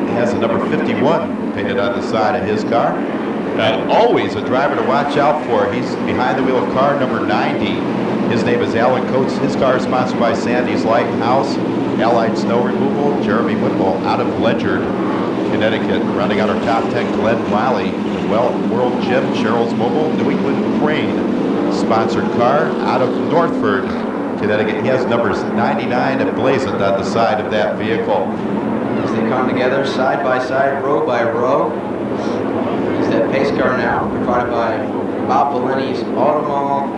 He has the number 51 painted on the side of his car. And always a driver to watch out for. He's behind the wheel of car number 90. His name is Alan Coates. His car is sponsored by Sandy's Lighthouse, Allied Snow Removal, Jeremy Whitmore out of Ledyard, Connecticut. Rounding out our top 10, Glenn Wiley, the World Gym, Cheryl's Mobile, New England Crane. Sponsored car out of Northford, Connecticut. He has numbers 99 emblazoned on the side of that vehicle. As they come together side by side, row by row. Is that pace car now, provided by Bob Valenti's Automall.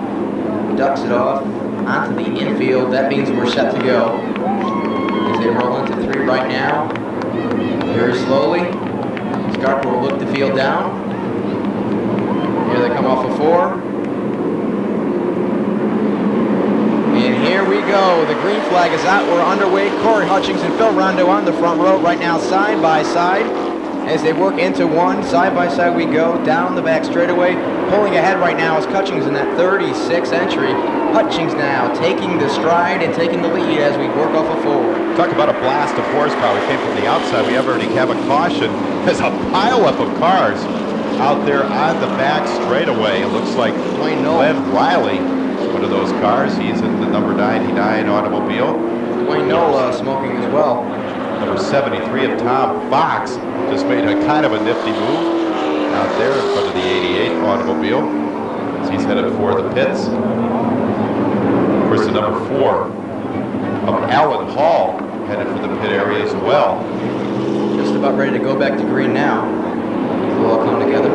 Ducks it off onto the infield. That means we're set to go. As they roll into 3 right now, very slowly. Scarpa will look the field down. Here they come off of 4. And here we go. The green flag is out. We're underway. Corey Hutchings and Phil Rondo on the front row right now, side by side. As they work into 1, side by side we go, down the back straightaway. Pulling ahead right now is Hutchings in that 36 entry. Hutchings now taking the stride and taking the lead as we work off of 4. Talk about a blast of horsepower. We came from the outside. We already have a caution. There's a pileup of cars out there on the back straightaway. It looks like Glenn Riley, one of those cars. He's in the number 99 automobile. Dwayne Nola smoking as well. Number 73 of Tom Fox just made a kind of a nifty move out there in front of the 88 automobile as he's headed for the pits. Of course, the number 4 of Alan Hall headed for the pit area as well. Just about ready to go back to green now. We'll all come together.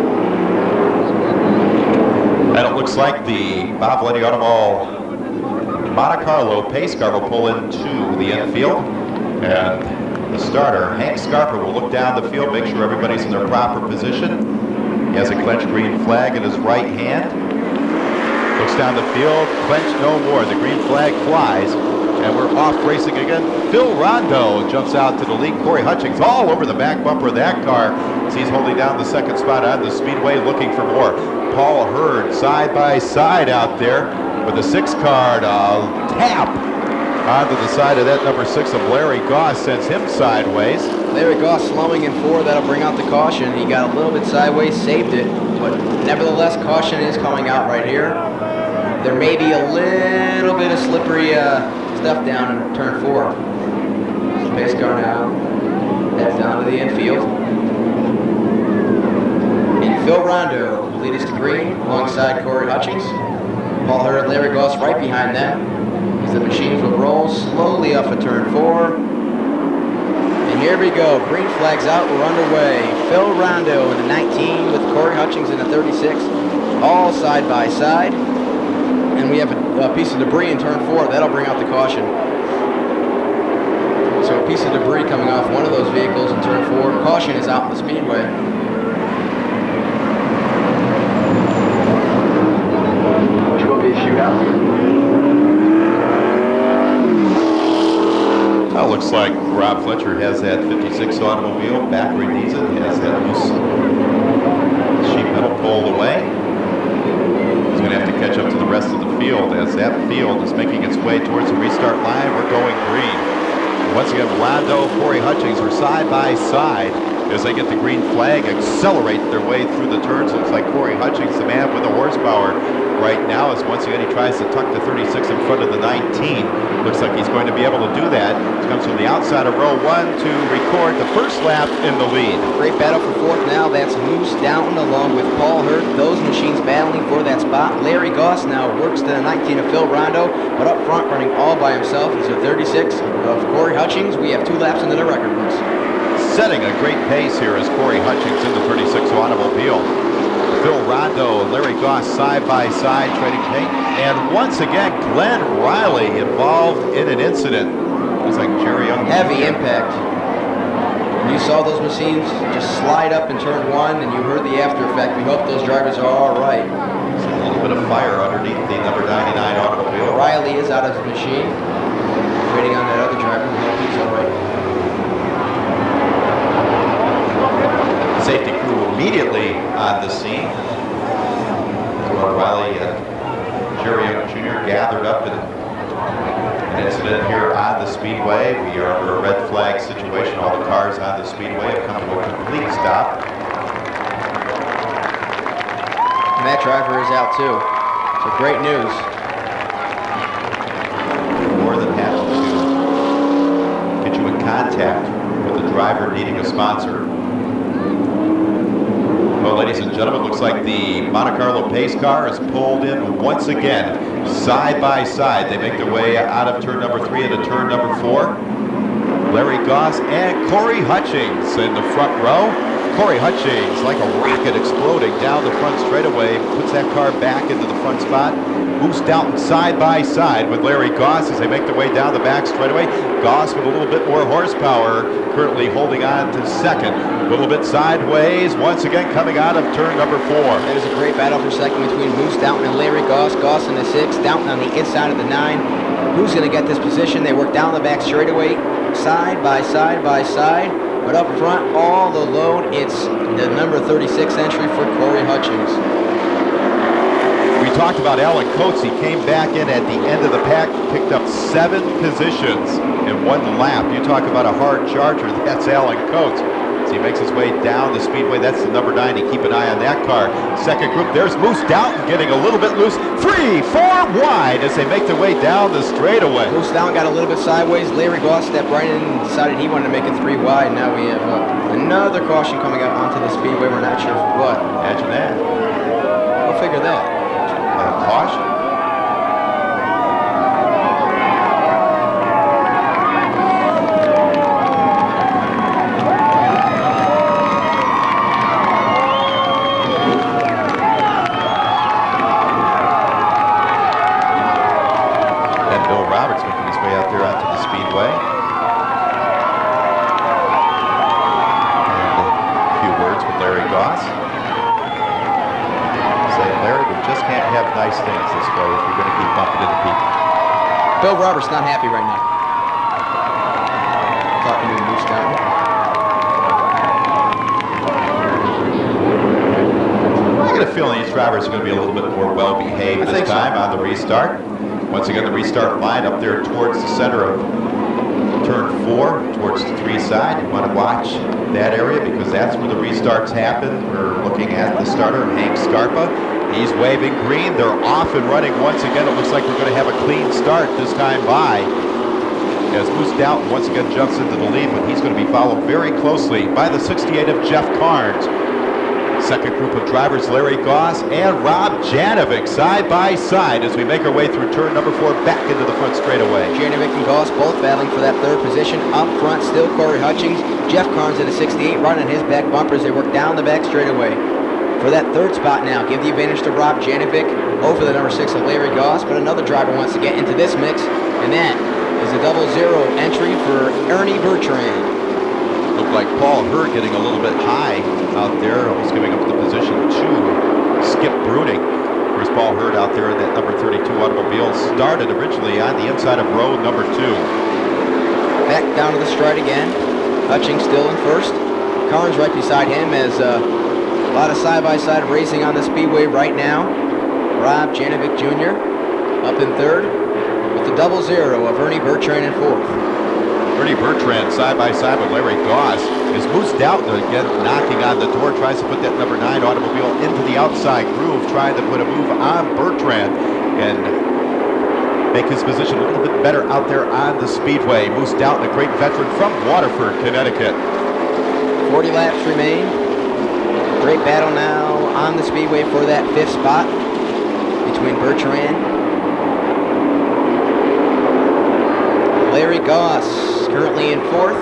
And it looks like the Bob Valenti Automall Monte Carlo pace car will pull into the infield. And the starter, Hank Scarpa, will look down the field, make sure everybody's in their proper position. He has a clenched green flag in his right hand. Looks down the field, clenched no more. The green flag flies, and we're off racing again. Phil Rondo jumps out to the lead. Corey Hutchings all over the back bumper of that car as he's holding down the second spot on the speedway, looking for more. Paul Hurd side by side out there with a 6 car tap onto the side of that number 6 of Larry Goss, sends him sideways. Larry Goss slowing in 4, that'll bring out the caution. He got a little bit sideways, saved it, but nevertheless, caution is coming out right here. There may be a little bit of slippery stuff down in turn 4. Pace car now heads down to the infield. And Phil Rondo will lead us to green alongside Corey Hutchings. Paul Hurd and Larry Goss right behind them. The machines will roll slowly off of turn 4. And here we go. Green flag's out. We're underway. Phil Rondo in the 19 with Corey Hutchings in the 36. All side by side. And we have a piece of debris in turn 4. That'll bring out the caution. So a piece of debris coming off one of those vehicles in turn 4. Caution is out in the speedway. Which will be a shootout. Well, looks like Rob Fletcher has that 56 automobile back where he needs it. He has that loose sheet metal pulled away. He's going to have to catch up to the rest of the field as that field is making its way towards the restart line. We're going green. Once again, Rondo, Corey Hutchings are side by side as they get the green flag, accelerate their way through the turns. Looks like Corey Hutchings, the man with the horsepower right now, as once again he tries to tuck the 36 in front of the 19. Looks like he's going to be able to do that. He comes from the outside of row 1 to record the first lap in the lead. Great battle for 4th now. That's Moose Downton along with Paul Hurd. Those machines battling for that spot. Larry Goss now works to the 19 of Phil Rondo, but up front running all by himself. He's a 36 of Corey Hutchings. We have 2 laps into the record books. Setting a great pace here is Corey Hutchings in the 36 automobile. Phil Rondo and Larry Goss side by side trading paint. And once again, Glenn Riley involved in an incident. It's like Jerry Young. Heavy impact. You saw those machines just slide up in turn 1 and you heard the after effect. We hope those drivers are all right. There's a little bit of fire underneath the number 99 automobile. Riley is out of the machine. Waiting on that other driver. We hope he's all right. Safety crew immediately on the scene. Riley and Jerry Young Jr. gathered up in An incident here on the speedway. We are under a red flag situation. All the cars on the speedway have come to a complete stop. And that driver is out too. So great news. More than happy to get you in contact with the driver needing a sponsor. Well, ladies and gentlemen, looks like the Monte Carlo pace car is pulled in once again, side by side. They make their way out of turn number 3 into turn number 4. Larry Goss and Corey Hutchings in the front row. Corey Hutchings, like a rocket exploding down the front straightaway, puts that car back into the front spot. Moose Doughton side by side with Larry Goss as they make their way down the back straightaway. Goss with a little bit more horsepower, currently holding on to second. A little bit sideways, once again coming out of turn number 4. There's a great battle for second between Moose Doughton and Larry Goss. Goss in the 6, Doughton on the inside of the 9. Who's going to get this position? They work down the back straightaway, side by side by side. But up front, all the load, it's the number 36 entry for Corey Hutchings. We talked about Alan Coates. He came back in at the end of the pack, picked up 7 positions in 1 lap. You talk about a hard charger, that's Alan Coates. As he makes his way down the speedway, that's the number 9. You keep an eye on that car. Second group, there's Moose Doughton getting a little bit loose. 3, 4 wide as they make their way down the straightaway. Moose Doughton got a little bit sideways. Larry Goss stepped right in and decided he wanted to make it 3 wide. Now we have another caution coming out onto the speedway. We're not sure what. Imagine that. We'll figure that. Caution. And Bill Roberts making his way out there onto the speedway. And a few words with Larry Goss. Larry, we just can't have nice things this way if you're going to keep bumping into people. Bill Roberts not happy right now. Talking to Moose Doughton. I get a feeling these drivers are going to be a little bit more well-behaved this time on the restart. Once again, the restart line up there towards the center of turn 4, towards the 3 side. You want to watch that area because that's where the restarts happen. We're looking at the starter, Hank Scarpa. He's waving green. They're off and running once again. It looks like we're going to have a clean start this time by. As Moose Doughton once again jumps into the lead, but he's going to be followed very closely by the 68 of Jeff Carnes. Second group of drivers, Larry Goss and Rob Janovic, side by side as we make our way through turn number 4 back into the front straightaway. Janovic and Goss both battling for that 3rd position. Up front still Corey Hutchings. Jeff Carnes in a 68 running his back bumper as they work down the back straightaway. For that 3rd spot now, give the advantage to Rob Janovic over the number 6 of Larry Goss, but another driver wants to get into this mix, and that is a 0-0 entry for Ernie Bertrand. Looked like Paul Hurd getting a little bit high out there, almost giving up the position to Skip Bruning. There's Paul Hurd out there in that number 32 automobile. Started originally on the inside of row number 2. Back down to the stride again. Hutchings still in 1st. Carnes right beside him as a lot of side-by-side racing on the speedway right now. Rob Janovic Jr. up in 3rd with the 0-0 of Ernie Bertrand in 4th. Ernie Bertrand side by side with Larry Goss. Is Moose Doughton again knocking on the door, tries to put that number 9 automobile into the outside groove, trying to put a move on Bertrand and make his position a little bit better out there on the speedway. Moose Doughton, a great veteran from Waterford, Connecticut. 40 laps remain. Great battle now on the speedway for that 5th spot between Bertrand, Larry Goss currently in 4th.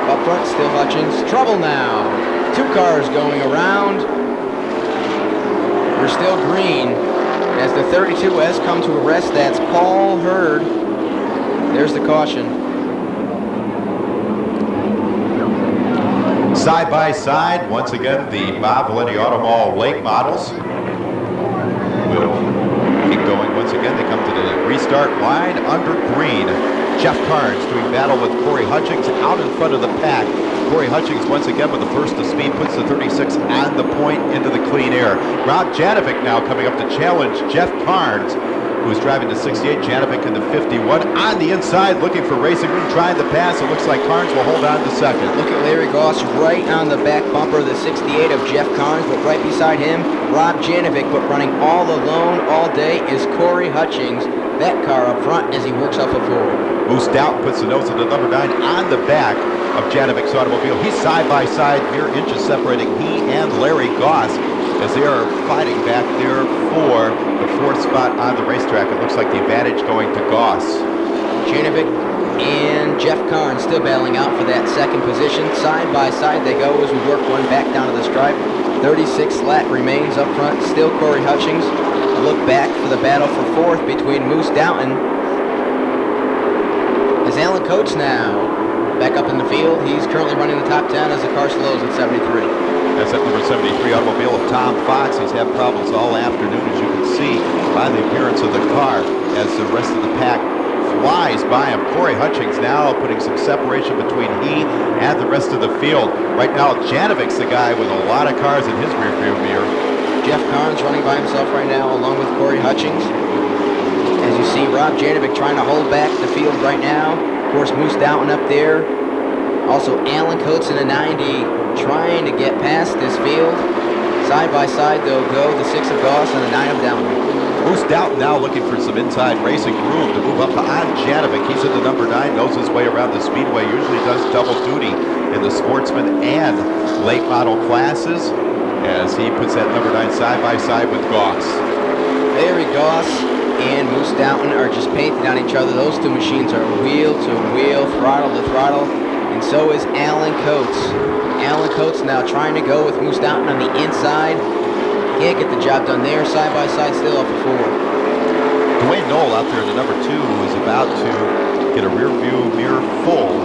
Up front still Hutchings. Trouble now. 2 cars going around. We're still green as the 32S come to a rest. That's Paul Hurd. There's the caution. Side by side, once again, the Bob Valenti Auto Mall late models will keep going once again. They come to the restart line under green. Jeff Carnes doing battle with Corey Hutchings out in front of the pack. Corey Hutchings once again with the first to speed puts the 36 on the point into the clean air. Rob Janovic now coming up to challenge Jeff Carnes who's driving the 68. Janovic in the 51. On the inside, looking for racing room, trying to pass. It looks like Carnes will hold on to second. Look at Larry Goss right on the back bumper of the 68 of Jeff Carnes, but right beside him, Rob Janovic, but running all alone all day is Corey Hutchings. That car up front as he works off a forward. Moose Doubt puts the nose of the number 9 on the back of Janovic's automobile. He's side by side, mere inches separating he and Larry Goss as they are fighting back there for the 4th spot on the racetrack. It looks like the advantage going to Goss. Janovic and Jeff Carnes still battling out for that second position. Side by side they go as we work one back down to the stripe. 36th lap remains up front, still Corey Hutchings. A look back for the battle for 4th between Moose Doughton. As Alan Coates now back up in the field. He's currently running the top 10 as the car slows at 73. That's that number 73 automobile of Tom Fox. He's had problems all afternoon, as you can see by the appearance of the car as the rest of the pack flies by him. Corey Hutchings now putting some separation between he and the rest of the field. Right now, Janovic's the guy with a lot of cars in his rearview mirror. Jeff Carnes running by himself right now along with Corey Hutchings. As you see, Rob Janovic trying to hold back the field right now. Of course, Moose Doughton up there. Also, Alan Coates in a 90 trying to get past this field. Side by side, they'll go the 6 of Goss and the 9 of Downey. Moose Doughton now looking for some inside racing room to move up on Janovic. He's in the number 9, knows his way around the speedway, usually does double duty in the sportsman and late model classes as he puts that number 9 side by side with Goss. Larry Goss and Moose Doughton are just painted on each other. Those two machines are wheel to wheel, throttle to throttle, and so is Alan Coates. Alan Coates now trying to go with Moose Doughton on the inside. Can't get the job done there. Side by side, still off the 4. Dwayne Knoll out there in the number 2 is about to get a rear view mirror full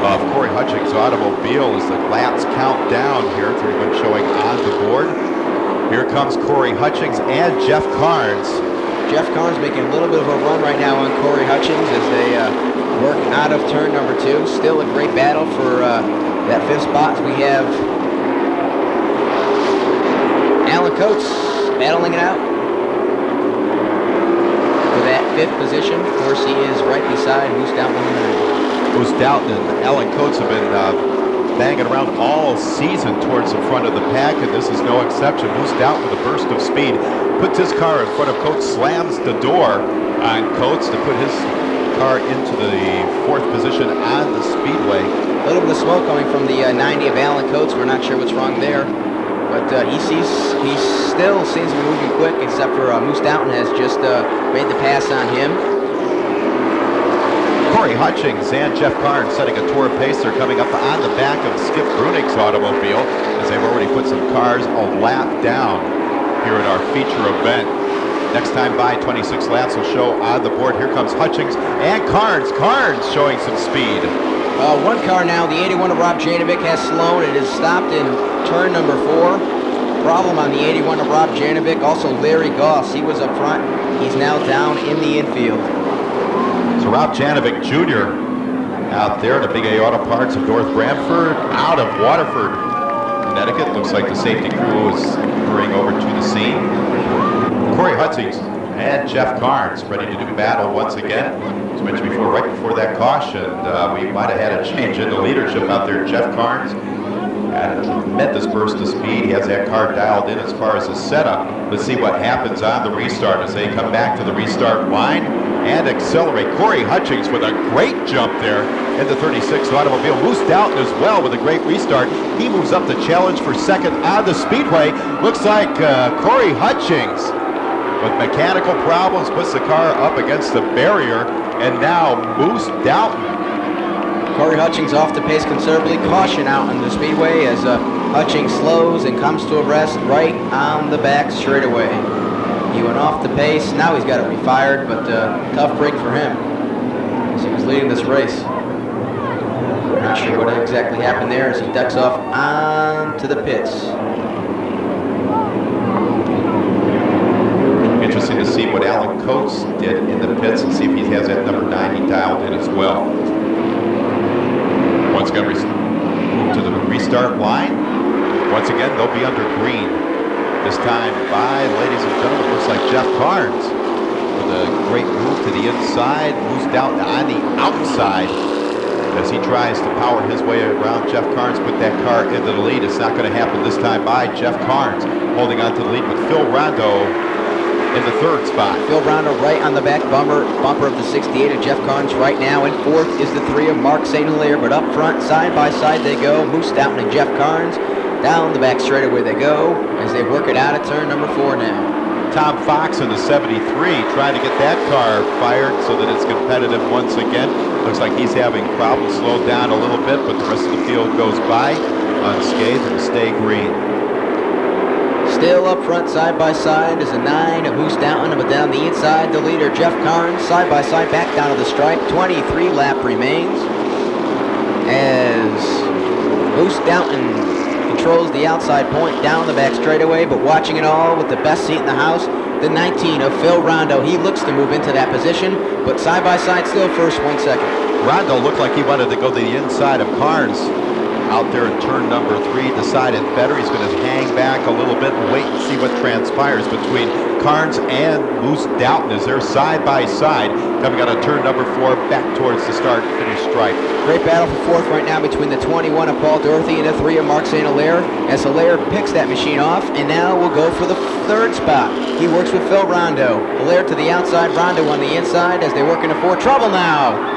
of Corey Hutchings' automobile as the laps count down here. 31 showing on the board. Here comes Corey Hutchings and Jeff Carnes. Jeff Carnes making a little bit of a run right now on Corey Hutchings as they work out of turn number 2. Still a great battle for that 5th spot. We have Alan Coates battling it out for that 5th position. Of course, he is right beside Moose Doughton. Moose Doughton and Alan Coates have been banging around all season towards the front of the pack, and this is no exception. Moose Doughton with a burst of speed puts his car in front of Coates, slams the door on Coates to put his car into the 4th position on the speedway. A little bit of smoke coming from the 90 of Alan Coates. We're not sure what's wrong there, but he still seems to be moving quick, except for Moose Doughton has just made the pass on him. Corey Hutchings and Jeff Carnes setting a tour pace. They're coming up on the back of Skip Brunig's automobile as they've already put some cars a lap down here in our feature event. Next time by, 26 laps will show on the board. Here comes Hutchings and Carnes. Carnes showing some speed. One car now, the 81 of Rob Janovic has slowed. It has stopped in turn number 4. Problem on the 81 of Rob Janovic. Also Larry Goss, he was up front. He's now down in the infield. So Rob Janovic Jr. out there to Big A Auto Parts of North Branford, out of Waterford, Connecticut. Looks like the safety crew is hurrying over to the scene. Corey Hutchings and Jeff Carnes ready to do battle once again. As mentioned before, right before that caution, we might have had a change in the leadership out there. Jeff Carnes had a tremendous burst of speed. He has that car dialed in as far as the setup. Let's see what happens on the restart as they come back to the restart line and accelerate. Corey Hutchings with a great jump there in the 36 automobile. Moose Doughton as well with a great restart. He moves up the challenge for second on the speedway. Looks like Corey Hutchings with mechanical problems puts the car up against the barrier, and now Moose Doughton. Corey Hutchings off the pace considerably. Caution out on the speedway as Hutchings slows and comes to a rest right on the back straightaway. He went off the pace. Now he's got it refired, but tough break for him as he was leading this race. Not sure what exactly happened there as he ducks off onto the pits. Interesting to see what Alan Coates did in the pits and see if he has that number 9 he dialed in as well. Once again, move to the restart line. Once again, they'll be under green. This time by, ladies and gentlemen, looks like Jeff Carnes. with a great move to the inside, moves down on the outside as he tries to power his way around Jeff Carnes, put that car into the lead. It's not going to happen this time by Jeff Carnes, holding on to the lead with Phil Rondo in the third spot. Phil Rondo right on the back bumper of the 68 of Jeff Carnes right now. In fourth is the 3 of Mark St. Hilaire, but up front, side by side they go. Moose Stoughton and Jeff Carnes. Down the back straightaway they go as they work it out at turn number 4 now. Tom Fox in the 73 trying to get that car fired so that it's competitive once again. Looks like he's having problems, slowed down a little bit, but the rest of the field goes by unscathed and stay green. Still up front, side by side, is a 9 of Moose Stoughton, but down the inside, the leader, Jeff Carnes, side by side, back down to the stripe. 23 lap remains as Moose Stoughton controls the outside point down the back straightaway, but watching it all with the best seat in the house, the 19 of Phil Rondo. He looks to move into that position, but side by side, still first, 1 second. Rondo looked like he wanted to go to the inside of Carnes out there in turn number 3, decided better. He's going to hang back a little bit and wait and see what transpires between Carnes and Moose Stoughton as they're side by side coming out of turn number 4 back towards the start-finish stripe. Great battle for fourth right now between the 21 of Paul Dorothy and the 3 of Mark St. Hilaire as Hilaire picks that machine off, and now we'll go for the third spot. He works with Phil Rondo. Hilaire to the outside, Rondo on the inside as they work into 4. Trouble now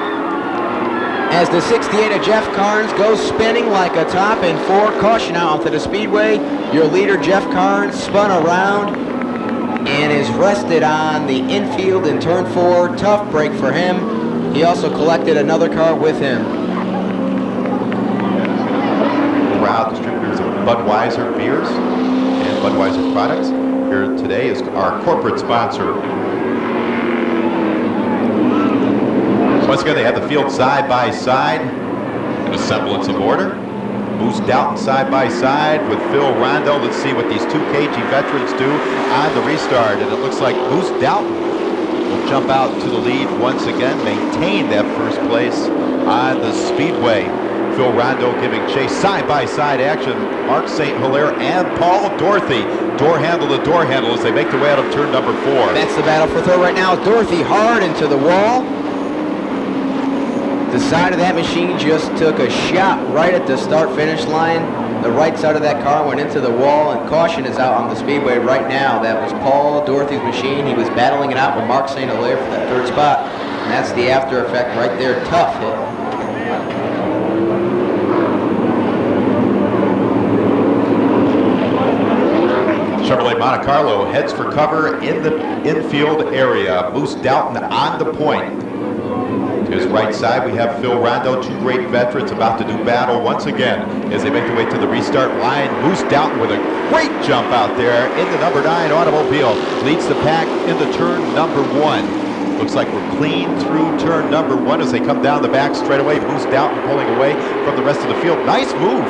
as the 68 of Jeff Carnes goes spinning like a top in 4. Caution out onto the speedway. Your leader, Jeff Carnes, spun around and is rested on the infield in turn 4. Tough break for him. He also collected another car with him. Proud distributors of Budweiser beers and Budweiser products. Here today is our corporate sponsor. Once again, they have the field side by side in a semblance of order. Moose Stoughton side by side with Phil Rondo. Let's see what these 2 KG veterans do on the restart. And it looks like Moose Stoughton will jump out to the lead once again, maintain that first place on the speedway. Phil Rondo giving chase, side by side action. Mark St. Hilaire and Paul Dorothy. Door handle to door handle as they make their way out of turn number 4. That's the battle for third right now. Dorothy hard into the wall. The side of that machine just took a shot right at the start-finish line. The right side of that car went into the wall, and caution is out on the speedway right now. That was Paul Dorothy's machine. He was battling it out with Mark St. Hilaire for that third spot. And that's the after effect right there. Tough hit. Chevrolet Monte Carlo heads for cover in the infield area. Moose Stoughton on the point. To his right side, we have Phil Rondo, 2 great veterans about to do battle once again as they make their way to the restart line. Moose Stoughton with a great jump out there in the number 9 automobile. Leads the pack into turn number 1. Looks like we're clean through turn number 1 as they come down the back straightaway. Moose Stoughton pulling away from the rest of the field. Nice move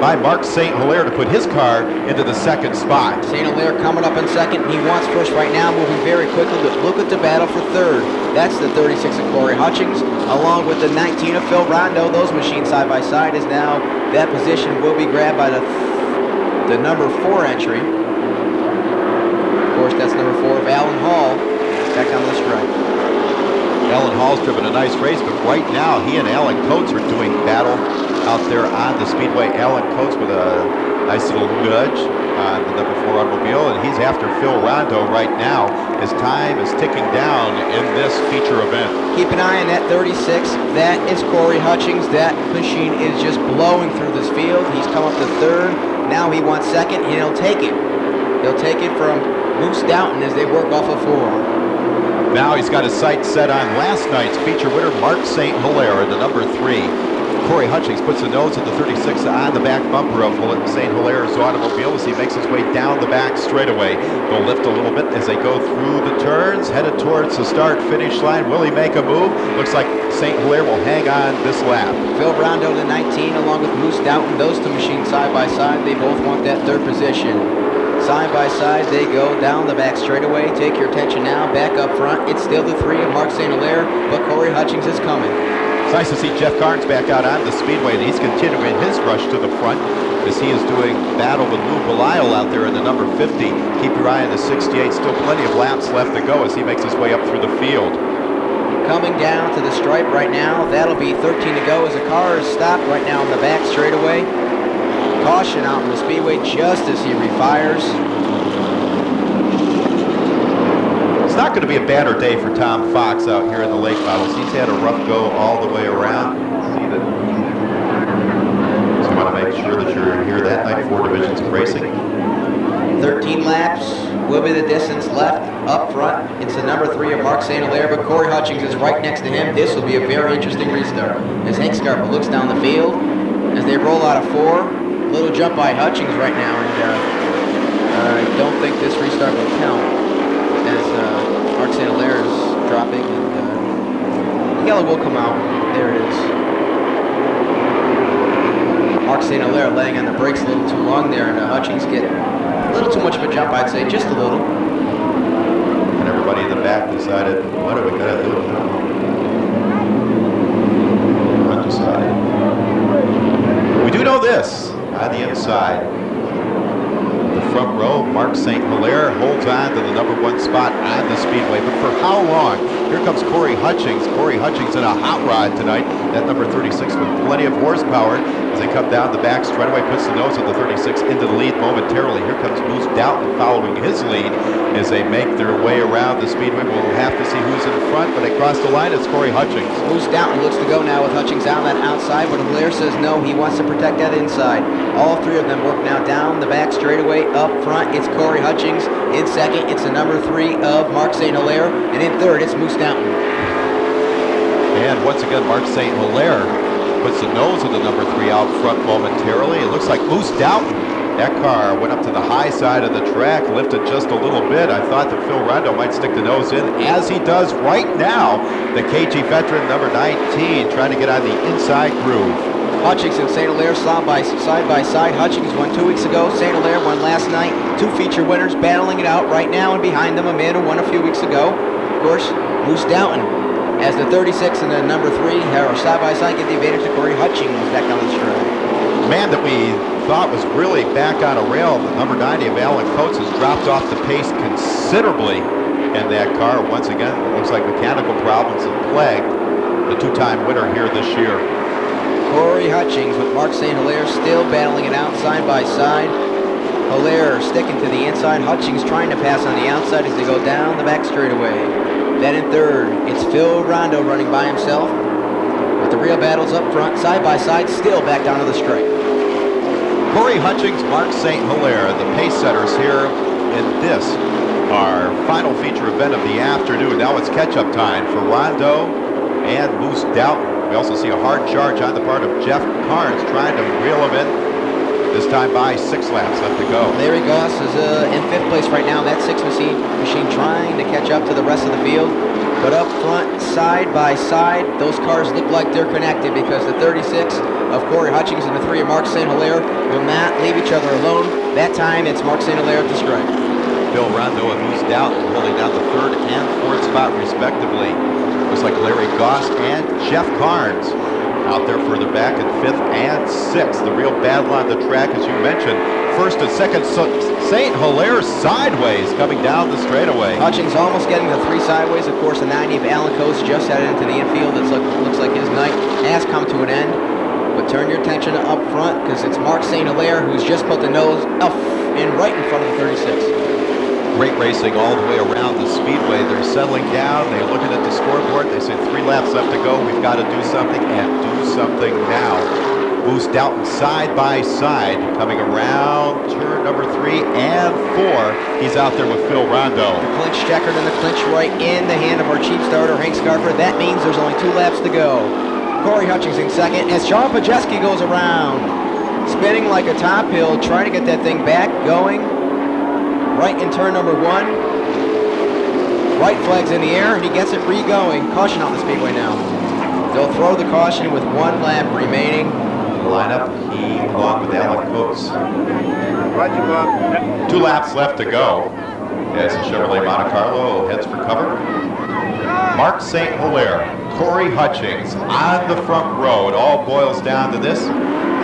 by Mark St. Hilaire to put his car into the second spot. St. Hilaire coming up in second. He wants first right now, moving very quickly, but look at the battle for third. That's the 36 of Corey Hutchings, along with the 19 of Phil Rondo. Those machines side by side is now, that position will be grabbed by the number 4 entry. Of course, that's number 4 of Alan Hall, back on the stripe. Alan Hall's driven a nice race, but right now he and Alan Coates are doing battle out there on the speedway. Alan Coates with a nice little nudge on the number 4 automobile, and he's after Phil Rondo right now as time is ticking down in this feature event. Keep an eye on that 36. That is Corey Hutchings. That machine is just blowing through this field. He's come up to third. Now he wants second, and he'll take it. He'll take it from Moose Stoughton as they work off of 4. Now he's got his sights set on last night's feature winner, Mark St. Hilaire, in the number 3. Corey Hutchings puts the nose of the 36 on the back bumper of St. Hilaire's automobile as he makes his way down the back straightaway. They'll lift a little bit as they go through the turns, headed towards the start-finish line. Will he make a move? Looks like St. Hilaire will hang on this lap. Phil Rondo to 19 along with Moose Stoughton. Those 2 machines side by side. They both want that third position. Side by side, they go down the back straightaway. Take your attention now, back up front. It's still the 3 of Mark St. Hilaire, but Corey Hutchings is coming. nice to see Jeff Carnes back out on the speedway, and he's continuing his rush to the front as he is doing battle with Lou Belial out there in the number 50. Keep your eye on the 68. Still plenty of laps left to go as he makes his way up through the field. Coming down to the stripe right now, that'll be 13 to go as the car is stopped right now on the back straightaway. Caution out in the speedway just as he refires. It's not going to be a banner day for Tom Fox out here in the late models. He's had a rough go all the way around. See that? So you want to make sure that you're here that night, 4 divisions of racing. 13 laps will be the distance left up front. It's the number 3 of Mark St. Hilaire, but Corey Hutchings is right next to him. This will be a very interesting restart. As Hank Scarpa looks down the field, as they roll out of 4, little jump by Hutchings right now, and I don't think this restart will count as Mark St. Hilaire is dropping, and the yellow will come out. There it is. Mark St. Hilaire laying on the brakes a little too long there, and Hutchings get a little too much of a jump, I'd say, just a little. And everybody in the back decided, what are we going to do now? Undecided. We do know this, on the inside. The front row, Mark St. Hilaire holds on to the number 1 spot on the speedway, but for how long? Here comes Corey Hutchings. Corey Hutchings in a hot rod tonight. That number 36 with plenty of horsepower. As they come down the back straightaway, puts the nose of the 36 into the lead momentarily. Here comes Moose Doughton following his lead as they make their way around the speedway. We'll have to see who's in front. When they cross the line, it's Corey Hutchings. Moose Doughton looks to go now with Hutchings out that outside, but Hilaire says no, he wants to protect that inside. All 3 of them work now down the back straightaway. Up front, it's Corey Hutchings. In second, it's the number 3 of Mark St. Hilaire. And in third, it's Moose Doughton. And once again, Mark St. Hilaire puts the nose of the number 3 out front momentarily. It looks like Moose Doughton. That car went up to the high side of the track, lifted just a little bit. I thought that Phil Rondo might stick the nose in, as he does right now. The KG veteran, number 19, trying to get on the inside groove. Hutchings and St. Hilaire side by side. Hutchings won 2 weeks ago. St. Hilaire won last night. 2 feature winners battling it out right now, and behind them, a man who won a few weeks ago. Of course, Moose Doughton. As the 36 and the number 3 are side by side, get the advantage to Corey Hutchings back down the stride. Man that we thought was really back on a rail, the number 90 of Alan Coates has dropped off the pace considerably in that car. Once again, it looks like mechanical problems have plagued the 2-time winner here this year. Corey Hutchings with Mark St. Hilaire still battling it out side by side. Hilaire sticking to the inside. Hutchings trying to pass on the outside as they go down the back straightaway. Then in third, it's Phil Rondo running by himself. But the real battle's up front, side by side, still back down to the straight. Corey Hutchings, Mark St. Hilaire, the pace setters here in this, our final feature event of the afternoon. Now it's catch-up time for Rondo and Moose Doughton. We also see a hard charge on the part of Jeff Carnes trying to reel him in. This time by 6 laps left to go. Larry Goss is in 5th place right now. That 6 machine trying to catch up to the rest of the field. But up front, side by side, those cars look like they're connected because the 36 of Corey Hutchings and the 3 of Mark St. Hilaire will not leave each other alone. That time, it's Mark St. Hilaire at the stripe. Phil Rondo and Moose Doughton holding down the 3rd and 4th spot respectively. Looks like Larry Goss and Jeff Carnes out there further back in 5th and 6th. The real battle on the track, as you mentioned. 1st and 2nd, St. Hilaire sideways coming down the straightaway. Hutchings almost getting the 3 sideways. Of course, the 90 of Alan Coates just headed into the infield. It looks like his night has come to an end. But turn your attention up front because it's Mark St. Hilaire who's just put the nose up and right in front of the 36. Great racing all the way around the speedway. They're settling down. They're looking at the scoreboard. They say 3 laps left to go. We've got to do something and do something now. Moose Doughton side by side coming around turn number 3 and 4. He's out there with Phil Rondo. The clinch checkered and the clinch right in the hand of our chief starter, Hank Scarpa. That means there's only 2 laps to go. Corey Hutchings in second as Sean Pajeski goes around. Spinning like a top hill, trying to get that thing back going. Right in turn number 1. White flag's in the air, and he gets it re-going. Caution on the speedway now. They'll throw the caution with 1 lap remaining. Lineup, he along with Alan Coates. 2 laps left to go as the Chevrolet Monte Carlo heads for cover. Mark St. Hilaire Corey Hutchings on the front row. It all boils down to this.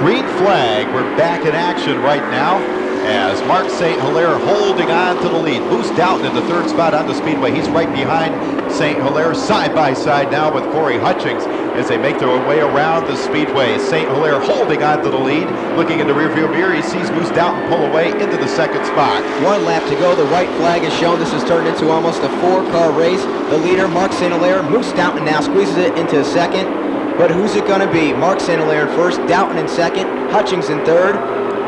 Green flag, we're back in action right now as Mark St. Hilaire holding on to the lead. Moose Doughton in the third spot on the speedway. He's right behind St. Hilaire, side by side now with Corey Hutchings as they make their way around the speedway. St. Hilaire holding on to the lead. Looking in the rearview mirror, he sees Moose Doughton pull away into the second spot. 1 lap to go. The white flag is shown. This has turned into almost a 4-car race. The leader, Mark St. Hilaire. Moose Doughton now squeezes it into second. But who's it going to be? Mark St. Hilaire in first, Doughton in second, Hutchings in third,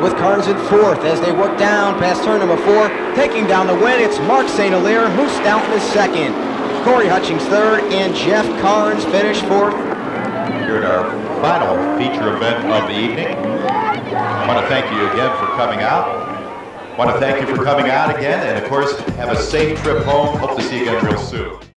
with Carnes in fourth as they work down past turn number 4. Taking down the win, it's Mark St. Hilaire. Moose Doughton is second, Corey Hutchings third, and Jeff Carnes finished fourth. Here at our final feature event of the evening. I want to thank you again for coming out. I want to thank you for coming out again, and of course, have a safe trip home. Hope to see you again real soon.